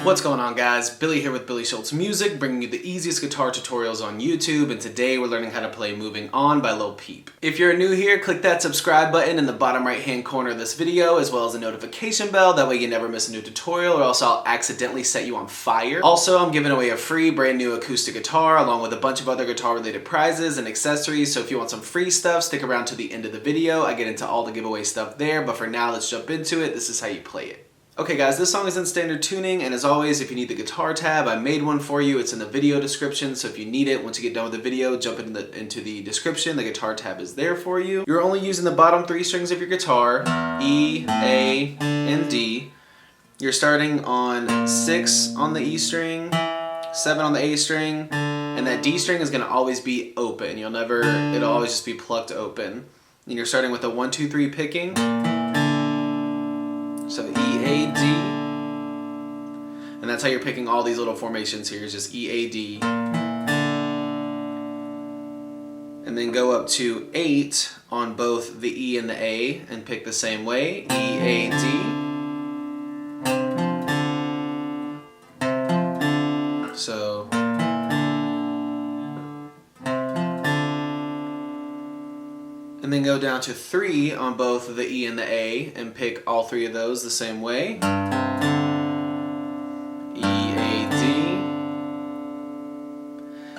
What's going on, guys? Billy here with Billy Schultz Music, bringing you the easiest guitar tutorials on YouTube, and today we're learning how to play Moving On by Lil Peep. If you're new here, click that subscribe button in the bottom right hand corner of this video, as well as a notification bell, that way you never miss a new tutorial or else I'll accidentally set you on fire. Also, I'm giving away a free brand new acoustic guitar along with a bunch of other guitar related prizes and accessories, so if you want some free stuff, stick around to the end of the video. I get into all the giveaway stuff there, but for now, let's jump into it. This is how you play it. Okay guys, this song is in standard tuning, and as always, if you need the guitar tab, I made one for you. It's in the video description, so if you need it, once you get done with the video, jump into the description. The guitar tab is there for you. You're only using the bottom three strings of your guitar, E, A, and D. You're starting on 6 on the E string, 7 on the A string, and that D string is gonna always be open. It'll always just be plucked open. And you're starting with a 1, 2, 3 picking. So E, A, D, and that's how you're picking all these little formations here, is just E, A, D. And then go up to 8 on both the E and the A and pick the same way, E, A, D. So, and then go down to 3 on both the E and the A and pick all 3 of those the same way. E, A, D.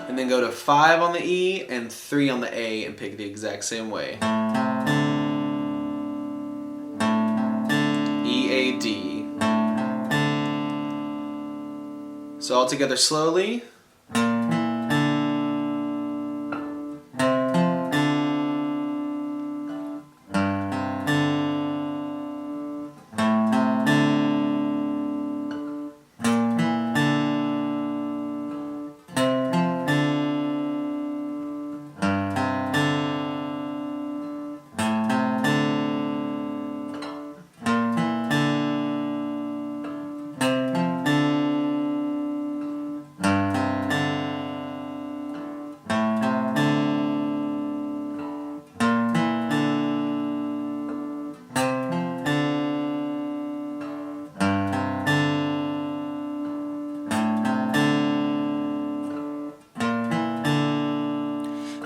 And then go to 5 on the E and 3 on the A and pick the exact same way. E, A, D. So all together slowly.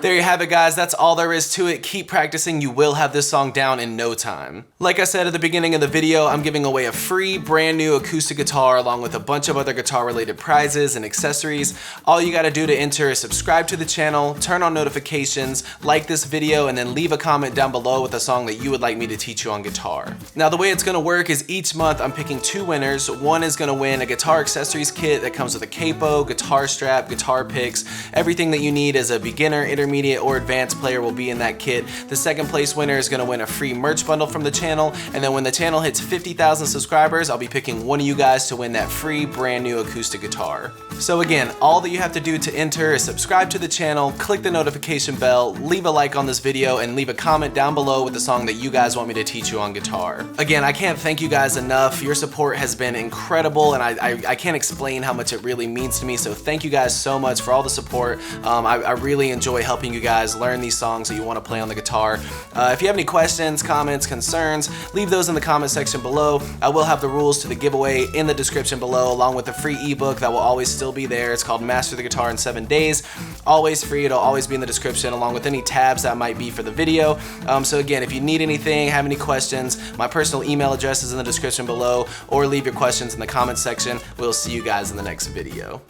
There you have it, guys. That's all there is to it. Keep practicing. You will have this song down in no time. Like I said at the beginning of the video, I'm giving away a free brand new acoustic guitar along with a bunch of other guitar related prizes and accessories. All you gotta do to enter is subscribe to the channel, turn on notifications, like this video, and then leave a comment down below with a song that you would like me to teach you on guitar. Now, the way it's gonna work is each month I'm picking 2 winners. One is gonna win a guitar accessories kit that comes with a capo, guitar strap, guitar picks. Everything that you need as a beginner, intermediate, or advanced player will be in that kit. The second place winner is going to win a free merch bundle from the channel, and then when the channel hits 50,000 subscribers, I'll be picking one of you guys to win that free brand new acoustic guitar. So again, all that you have to do to enter is subscribe to the channel, click the notification bell, leave a like on this video, and leave a comment down below with the song that you guys want me to teach you on guitar. Again, I can't thank you guys enough. Your support has been incredible, and I can't explain how much it really means to me, so thank you guys so much for all the support. I really enjoy helping you guys learn these songs that you want to play on the guitar. If you have any questions, comments, concerns, leave those in the comment section below. I will have the rules to the giveaway in the description below, along with the free ebook that will always still be there. It's called Master the Guitar in 7 Days. Always free. It'll always be in the description, along with any tabs that might be for the video. So again, if you need anything, have any questions, my personal email address is in the description below, or leave your questions in the comment section. We'll see you guys in the next video.